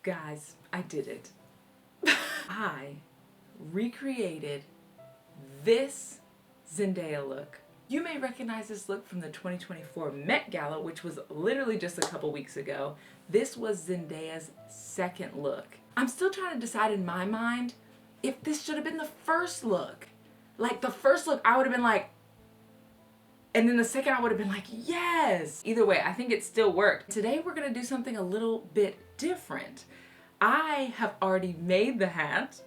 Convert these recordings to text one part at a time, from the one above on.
Guys, I did it. I recreated this Zendaya look. You may recognize this look from the 2024 Met Gala, which was literally just a couple weeks ago. This was Zendaya's second look. I'm still trying to decide in my mind if this should have been the first look. Like the first look, I would have been like, and then the second I would have been like, yes. Either way, I think it still worked. Today we're gonna do something a little bit different. I have already made the hat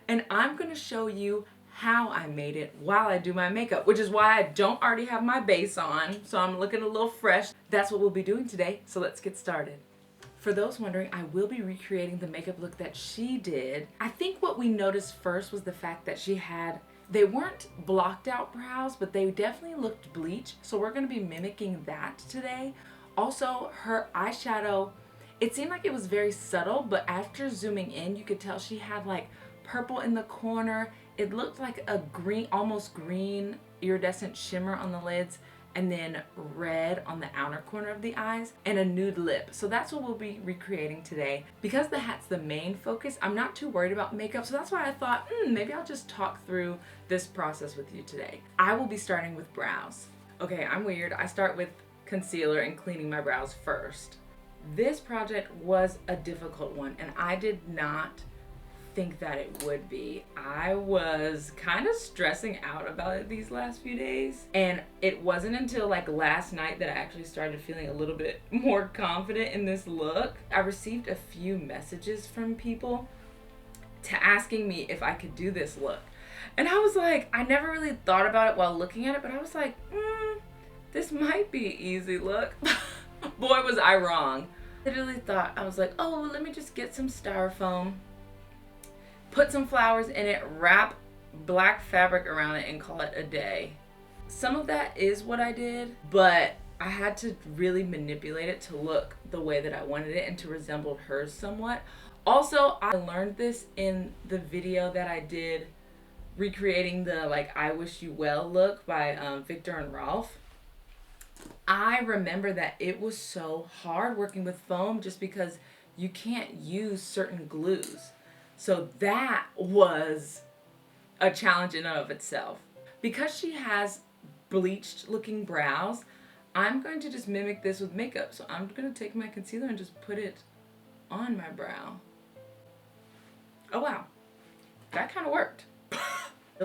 and I'm gonna show you how I made it while I do my makeup, which is why I don't already have my base on, so I'm looking a little fresh. That's what we'll be doing today, so let's get started. For those wondering, I will be recreating the makeup look that she did. I think what we noticed first was the fact that she had, they weren't blocked out brows, but they definitely looked bleached, so we're gonna be mimicking that today. Also, her eyeshadow, it seemed like it was very subtle, but after zooming in, you could tell she had like purple in the corner. It looked like a green, almost green iridescent shimmer on the lids, and then red on the outer corner of the eyes, and a nude lip. So that's what we'll be recreating today. Because the hat's the main focus, I'm not too worried about makeup, so that's why I thought, maybe I'll just talk through this process with you today. I will be starting with brows. Okay, I'm weird. I start with concealer and cleaning my brows first. This project was a difficult one, and I did not think that it would be. I was kind of stressing out about it these last few days, and it wasn't until like last night that I actually started feeling a little bit more confident in this look. I received a few messages from people asking me if I could do this look, and I was like, I never really thought about it while looking at it, but I was like, this might be an easy look. Boy, was I wrong. I literally thought, I was like, oh, well, let me just get some styrofoam, put some flowers in it, wrap black fabric around it, and call it a day. Some of that is what I did, but I had to really manipulate it to look the way that I wanted it and to resemble hers somewhat. Also, I learned this in the video that I did recreating the like I Wish You Well look by Victor and Rolf. I remember that it was so hard working with foam just because you can't use certain glues. So that was a challenge in and of itself. Because she has bleached looking brows, I'm going to just mimic this with makeup. So I'm going to take my concealer and just put it on my brow. Oh wow, that kind of worked.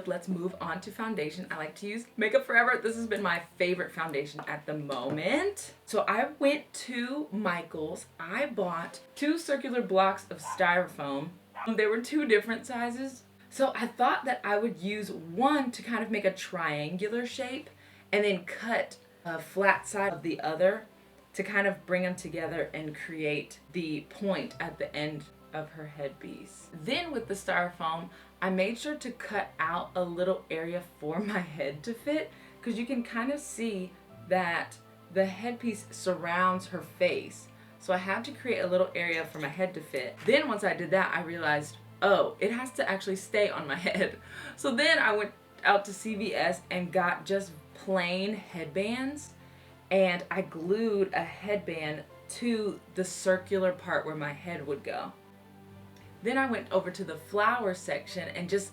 Let's move on to foundation. I like to use Makeup Forever. This has been my favorite foundation at the moment. So I went to Michael's. I bought 2 circular blocks of styrofoam. They were 2 different sizes. So I thought that I would use one to kind of make a triangular shape and then cut a flat side of the other to kind of bring them together and create the point at the end of her headpiece. Then with the styrofoam, I made sure to cut out a little area for my head to fit, because you can kind of see that the headpiece surrounds her face. So I had to create a little area for my head to fit. Then once I did that, I realized, oh, it has to actually stay on my head. So then I went out to CVS and got just plain headbands, and I glued a headband to the circular part where my head would go. Then I went over to the flower section and just,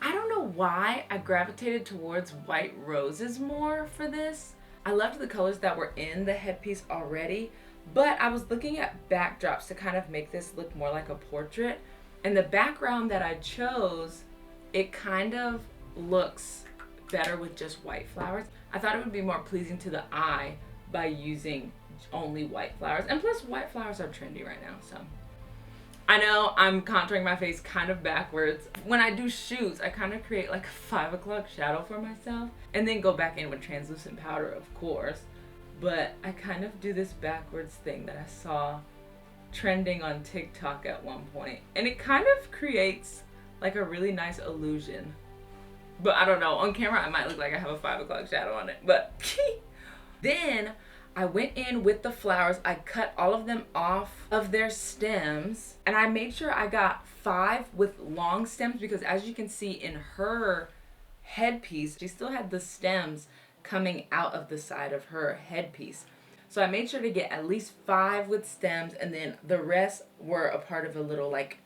I don't know why I gravitated towards white roses more for this. I loved the colors that were in the headpiece already, but I was looking at backdrops to kind of make this look more like a portrait. And the background that I chose, it kind of looks better with just white flowers. I thought it would be more pleasing to the eye by using only white flowers. And plus, white flowers are trendy right now, so. I know I'm contouring my face kind of backwards. When I do shoots, I kind of create like a 5 o'clock shadow for myself and then go back in with translucent powder, of course. But I kind of do this backwards thing that I saw trending on TikTok at one point. And it kind of creates like a really nice illusion. But I don't know, on camera I might look like I have a 5 o'clock shadow on it. But then I went in with the flowers. I cut all of them off of their stems, and I made sure I got 5 with long stems, because as you can see in her headpiece, she still had the stems coming out of the side of her headpiece. So I made sure to get at least 5 with stems, and then the rest were a part of a little like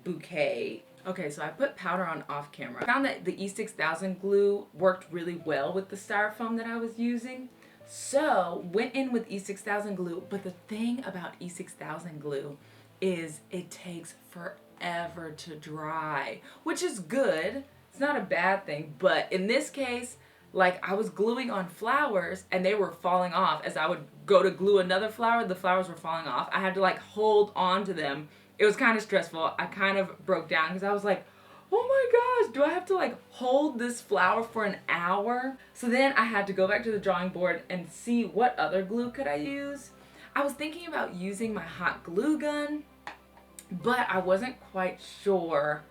bouquet. Okay, so I put powder on off camera. I found that the E6000 glue worked really well with the styrofoam that I was using. So went in with E6000 glue, but the thing about E6000 glue is it takes forever to dry, which is good. It's not a bad thing, but in this case, like I was gluing on flowers and they were falling off. As I would go to glue another flower, the flowers were falling off. I had to like hold on to them. It was kind of stressful. I kind of broke down because I was like, oh my gosh, do I have to like hold this flower for an hour? So then I had to go back to the drawing board and see what other glue could I use. I was thinking about using my hot glue gun, but I wasn't quite sure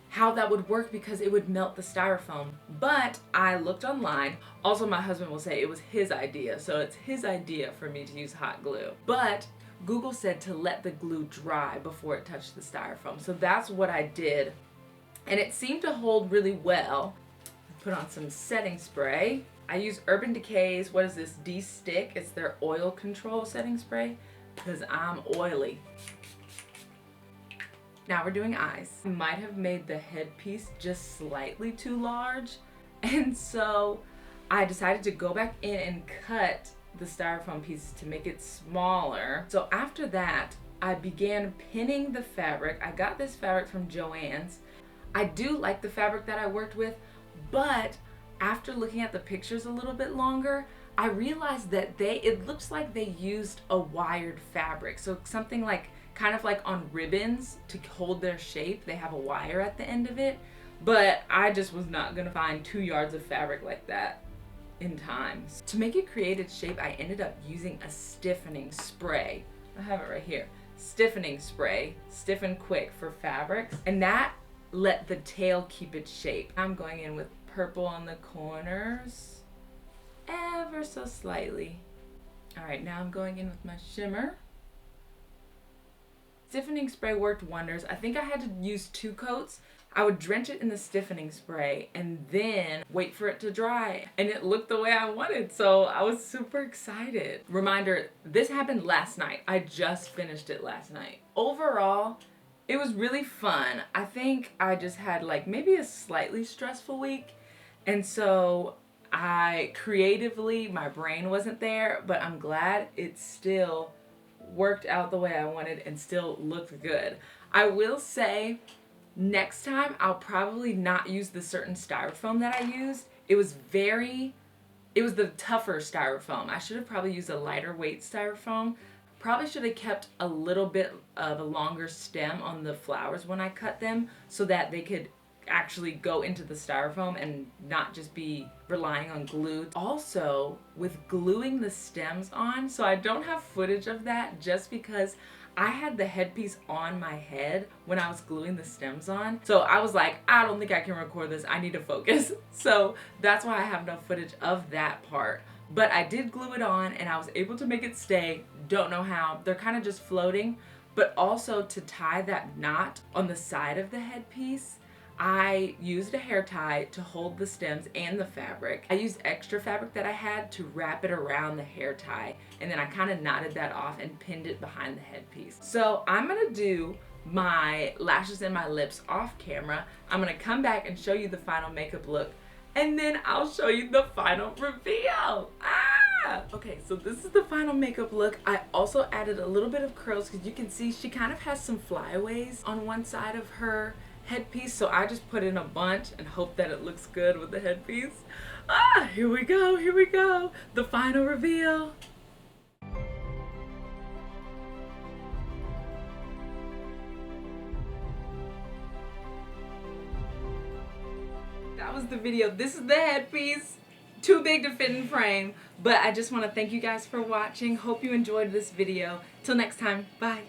how that would work because it would melt the styrofoam. But I looked online. Also, my husband will say it was his idea, so it's his idea for me to use hot glue. But Google said to let the glue dry before it touched the styrofoam. So that's what I did. And it seemed to hold really well. Put on some setting spray. I use Urban Decay's, what is this, D-Stick? It's their oil control setting spray because I'm oily. Now we're doing eyes. I might have made the headpiece just slightly too large. And so I decided to go back in and cut the styrofoam pieces to make it smaller. So after that, I began pinning the fabric. I got this fabric from Joann's. I do like the fabric that I worked with, but after looking at the pictures a little bit longer, I realized that it looks like they used a wired fabric. So something like, kind of like on ribbons to hold their shape, they have a wire at the end of it. But I just was not gonna find 2 yards of fabric like that in time. To make it create its shape, I ended up using a stiffening spray. I have it right here. Stiffening spray, stiffen quick for fabrics, and that let the tail keep its shape. I'm going in with purple on the corners, ever so slightly. All right, now I'm going in with my shimmer. Stiffening spray worked wonders. I think I had to use 2 coats. I would drench it in the stiffening spray and then wait for it to dry. And it looked the way I wanted, so I was super excited. Reminder, this happened last night. I just finished it last night. Overall, it was really fun. I think I just had like maybe a slightly stressful week. And so creatively, my brain wasn't there, but I'm glad it still worked out the way I wanted and still looked good. I will say, next time I'll probably not use the certain styrofoam that I used. It was the tougher styrofoam. I should have probably used a lighter weight styrofoam. Probably should have kept a little bit of a longer stem on the flowers when I cut them so that they could actually go into the styrofoam and not just be relying on glue. Also, with gluing the stems on, so I don't have footage of that just because I had the headpiece on my head when I was gluing the stems on. So I was like, I don't think I can record this. I need to focus. So that's why I have no footage of that part. But I did glue it on and I was able to make it stay. Don't know how. They're kind of just floating. But also to tie that knot on the side of the headpiece, I used a hair tie to hold the stems and the fabric. I used extra fabric that I had to wrap it around the hair tie, and then I kind of knotted that off and pinned it behind the headpiece. So I'm gonna do my lashes and my lips off camera. I'm gonna come back and show you the final makeup look, and then I'll show you the final reveal. Okay, so this is the final makeup look. I also added a little bit of curls because you can see she kind of has some flyaways on one side of her headpiece, so I just put in a bunch and hope that it looks good with the headpiece. Here we go, the final reveal. That was the video. This is the headpiece. Too big to fit in frame, but I just want to thank you guys for watching. Hope you enjoyed this video. Till next time, bye.